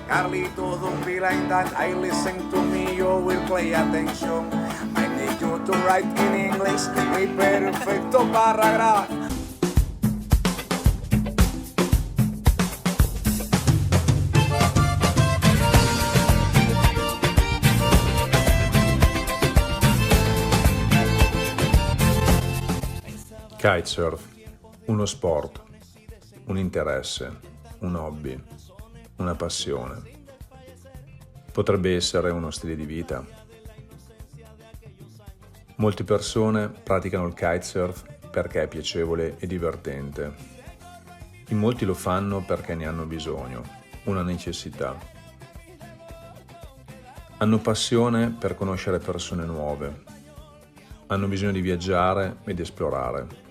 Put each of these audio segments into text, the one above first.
Carlitos, don't be like that. I listen to me, you will play attention. I need you to write in English, muy perfecto para grabar. Kitesurf, uno sport, un interesse, un hobby, una passione. Potrebbe essere uno stile di vita. Molte persone praticano il kitesurf perché è piacevole e divertente. In molti lo fanno perché ne hanno bisogno, una necessità. Hanno passione per conoscere persone nuove. Hanno bisogno di viaggiare ed esplorare.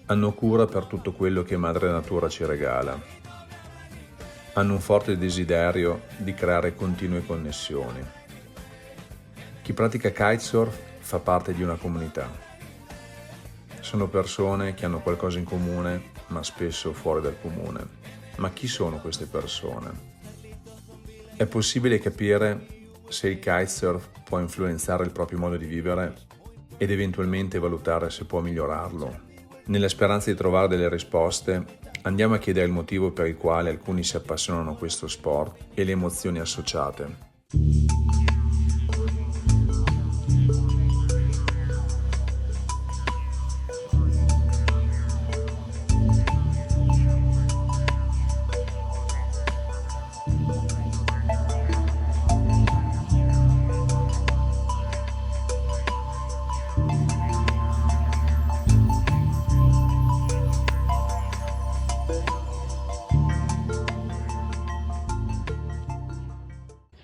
Hanno cura per tutto quello che Madre Natura ci regala. Hanno un forte desiderio di creare continue connessioni. Chi pratica kitesurf fa parte di una comunità. Sono persone che hanno qualcosa in comune, ma spesso fuori dal comune. Ma chi sono queste persone? È possibile capire se il kitesurf può influenzare il proprio modo di vivere ed eventualmente valutare se può migliorarlo. Nella speranza di trovare delle risposte, andiamo a chiedere il motivo per il quale alcuni si appassionano a questo sport e le emozioni associate.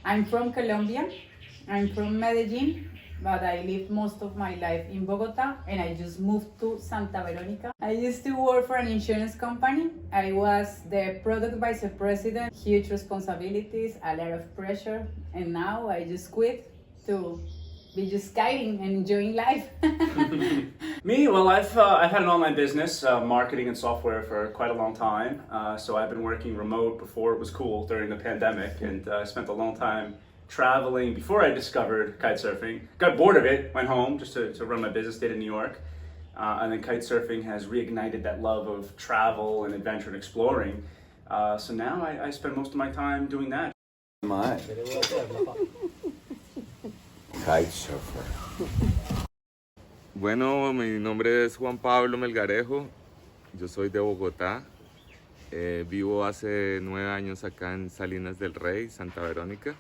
I'm from Colombia. I'm from Medellin, but I lived most of my life in Bogota and I just moved to Santa Veronica. I used to work for an insurance company. I was the product vice president, huge responsibilities, a lot of pressure, and now I just quit to be just kiting and enjoying life. Me, well, I've had an online business, marketing and software for quite a long time. So I've been working remote before it was cool during the pandemic, and I spent a long time traveling before I discovered kitesurfing. Got bored of it, went home just to run my business, stayed in New York. And then kitesurfing has reignited that love of travel and adventure and exploring. So now I spend most of my time doing that. Kitesurfer. Bueno, mi nombre es Juan Pablo Melgarejo, yo soy de Bogotá, vivo hace 9 años acá en Salinas del Rey, Santa Verónica,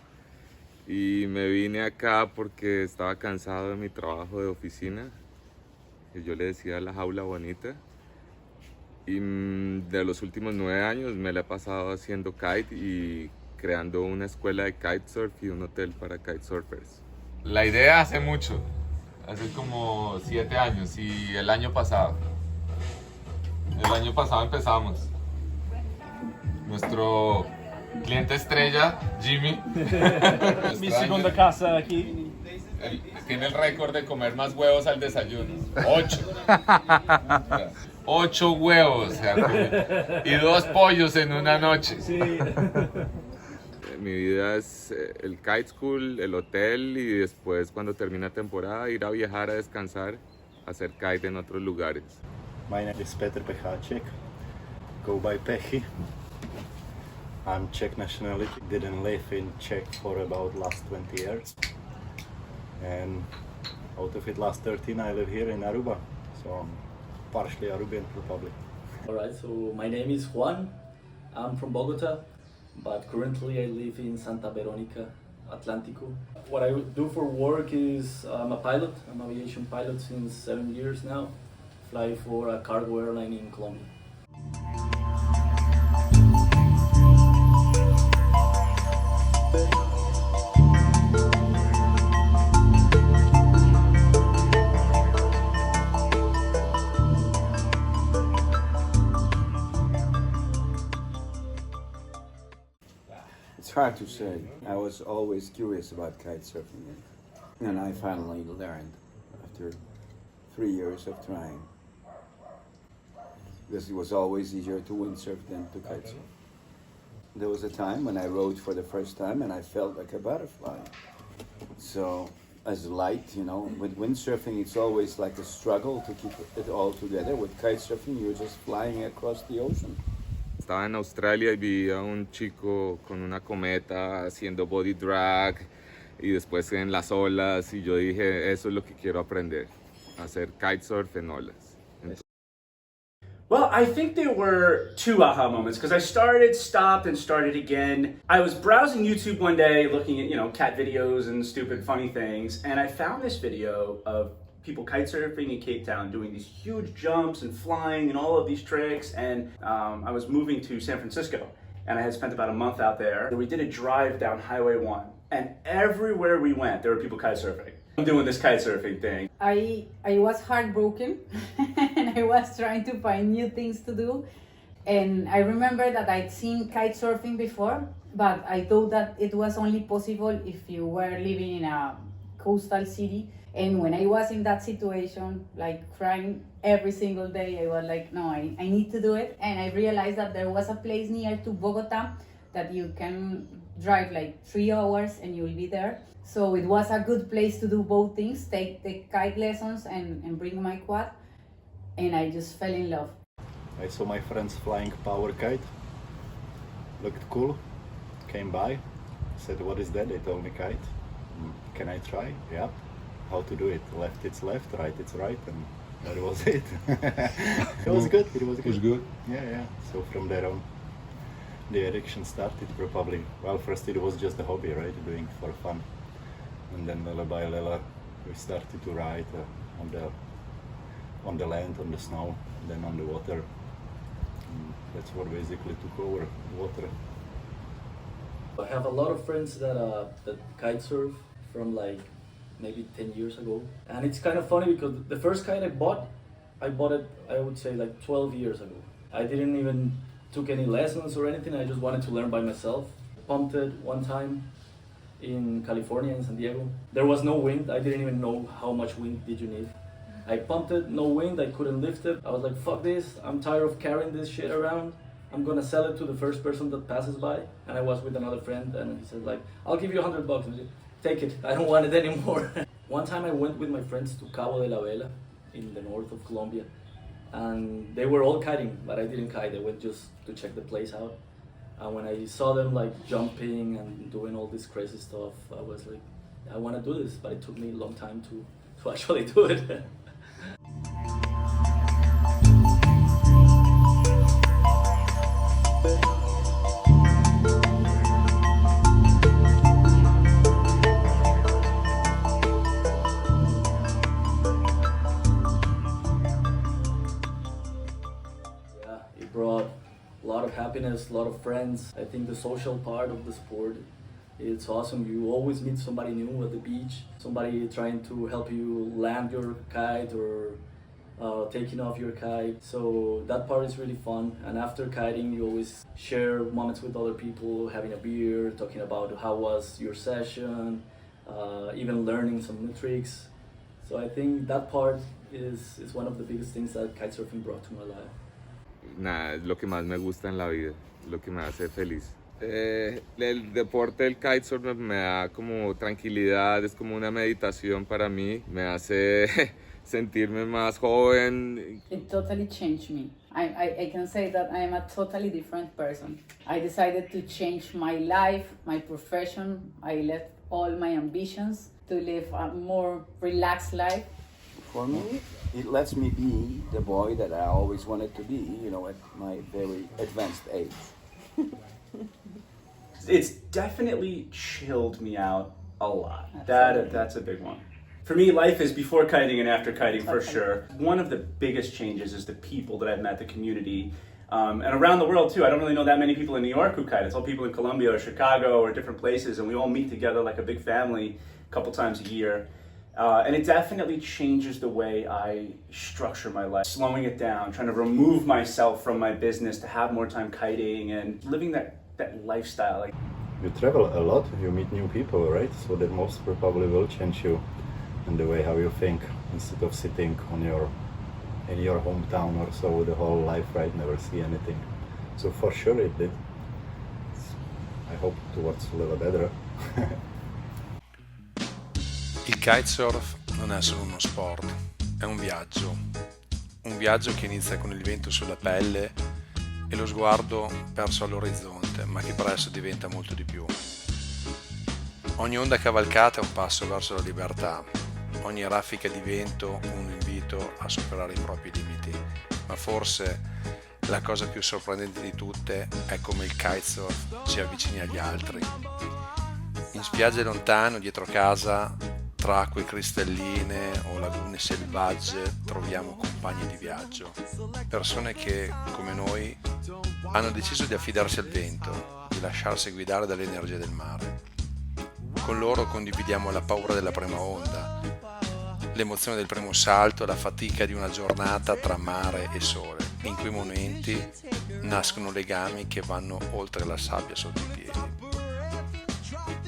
y me vine acá porque estaba cansado de mi trabajo de oficina, que yo le decía la jaula bonita, y de los últimos 9 años me la he pasado haciendo kite y creando una escuela de kitesurf y un hotel para kitesurfers. La idea hace mucho. Hace como 7 años y el año pasado empezamos. Nuestro cliente estrella, Jimmy. Mi segunda casa aquí. Tiene el récord de comer más huevos al desayuno. 8. 8 huevos. O sea, y 2 pollos en una noche. Sí. Mi vida es el kite school, el hotel y después cuando termina temporada ir a viajar a descansar, hacer kite en otros lugares. My name is Petr Pecháček, go by Pechy. I'm Czech nationality, didn't live in Czech for about last 20 years. And out of it last 13 I live here in Aruba, so I'm partially Aruban Republic. Alright, so my name is Juan, I'm from Bogota. But currently I live in Santa Veronica, Atlántico. What I do for work is I'm a pilot. I'm an aviation pilot since 7 years now. Fly for a cargo airline in Colombia. It's hard to say. I was always curious about kitesurfing, and I finally learned after 3 years of trying. Because it was always easier to windsurf than to kitesurf. there was a time when I rode for the first time and I felt like a butterfly. So as light, you know, with windsurfing it's always like a struggle to keep it all together. With kitesurfing you're just flying across the ocean. Estaba en Australia y vi a un chico con una cometa haciendo body drag y después en las olas y yo dije, eso es lo que quiero aprender, hacer kitesurf en olas. Well, I think there were two aha moments because I started, stopped, and started again. I was browsing YouTube one day looking at, cat videos and stupid funny things, and I found this video of people kitesurfing in Cape Town doing these huge jumps and flying and all of these tricks, and I was moving to San Francisco and I had spent about a month out there. We did a drive down Highway 1 and everywhere we went there were people kitesurfing. I'm doing this kitesurfing thing. I was heartbroken and I was trying to find new things to do. And I remember that I'd seen kitesurfing before, but I thought that it was only possible if you were living in a coastal city. And when I was in that situation, like crying every single day, I was like, no, I need to do it. And I realized that there was a place near to Bogota that you can drive like 3 hours and you'll be there. So it was a good place to do both things, take the kite lessons and bring my quad. And I just fell in love. I saw my friends flying power kite. Looked cool. Came by. Said, what is that? They told me kite. Can I try? Yeah. How to do it? Left it's left, right it's right, and that was it. It was good. It was good. It was good? Yeah. So from there on, the addiction started probably. Well, first it was just a hobby, right? Doing it for fun. And then little by little, we started to ride on the land, on the snow, then on the water. And that's what basically took over, the water. I have a lot of friends that kite surf from like maybe 10 years ago. And it's kind of funny because the first kite I bought it, I would say like 12 years ago. I didn't even took any lessons or anything, I just wanted to learn by myself. Pumped it one time in California, in San Diego. There was no wind, I didn't even know how much wind did you need. I pumped it, no wind, I couldn't lift it. I was like, fuck this, I'm tired of carrying this shit around. I'm gonna sell it to the first person that passes by. And I was with another friend and he said like, I'll give you $100. I said, take it, I don't want it anymore. One time I went with my friends to Cabo de la Vela in the north of Colombia. And they were all kiting, but I didn't kite. I went just to check the place out. And when I saw them like jumping and doing all this crazy stuff, I was like, I want to do this, but it took me a long time to actually do it. It brought a lot of happiness, a lot of friends. I think the social part of the sport, it's awesome. You always meet somebody new at the beach, somebody trying to help you land your kite or taking off your kite. So that part is really fun. And after kiting, you always share moments with other people, having a beer, talking about how was your session, even learning some new tricks. So I think that part is one of the biggest things that kitesurfing brought to my life. Nada, es lo que más me gusta en la vida, lo que me hace feliz. El deporte del kitesurf me da como tranquilidad, es como una meditación para mí, me hace sentirme más joven. It totally changed me. I can say that I am a totally different person. I decided to change my life, my profession. I left all my ambitions to live a more relaxed life. For me, it lets me be the boy that I always wanted to be, at my very advanced age. It's definitely chilled me out a lot. That's a big one. For me, life is before kiting and after kiting for sure. One of the biggest changes is the people that I've met, the community. And around the world too. I don't really know that many people in New York who kite. It's all people in Colombia or Chicago or different places, and we all meet together like a big family a couple times a year. And it definitely changes the way I structure my life. Slowing it down, trying to remove myself from my business to have more time kiting and living that lifestyle. You travel a lot, you meet new people, right? So that most probably will change you in the way how you think, instead of sitting in your hometown or so the whole life, right? Never see anything. So for sure it did. It's I hope towards a little better. Il kitesurf non è solo uno sport, è un viaggio che inizia con il vento sulla pelle e lo sguardo perso all'orizzonte, ma che presto diventa molto di più. Ogni onda cavalcata è un passo verso la libertà, ogni raffica di vento un invito a superare i propri limiti, ma forse la cosa più sorprendente di tutte è come il kitesurf ci avvicini agli altri. In spiagge lontane, dietro casa, tra acque cristalline o lagune selvagge, troviamo compagni di viaggio, persone che, come noi, hanno deciso di affidarsi al vento, di lasciarsi guidare dall'energia del mare. Con loro condividiamo la paura della prima onda, l'emozione del primo salto, la fatica di una giornata tra mare e sole. In quei momenti nascono legami che vanno oltre la sabbia sotto i piedi.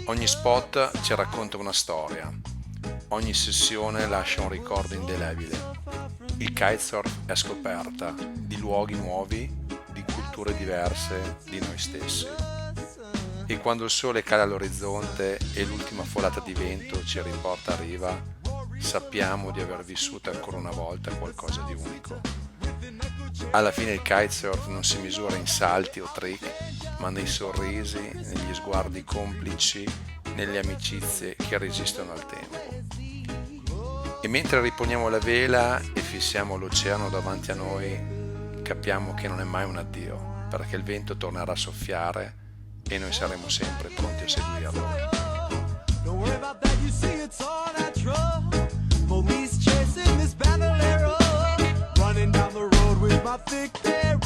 Ogni spot ci racconta una storia, ogni sessione lascia un ricordo indelebile. Il kitesurf è scoperta di luoghi nuovi, di culture diverse, di noi stessi. E quando il sole cala all'orizzonte e l'ultima folata di vento ci riporta a riva, sappiamo di aver vissuto ancora una volta qualcosa di unico. Alla fine il kitesurf non si misura in salti o trick, ma nei sorrisi, negli sguardi complici, nelle amicizie che resistono al tempo. E mentre riponiamo la vela e fissiamo l'oceano davanti a noi, capiamo che non è mai un addio, perché il vento tornerà a soffiare e noi saremo sempre pronti a seguirlo. Don't worry about that, you see it's all natural. Police chasing this bandolero, running down the road with my thick hair.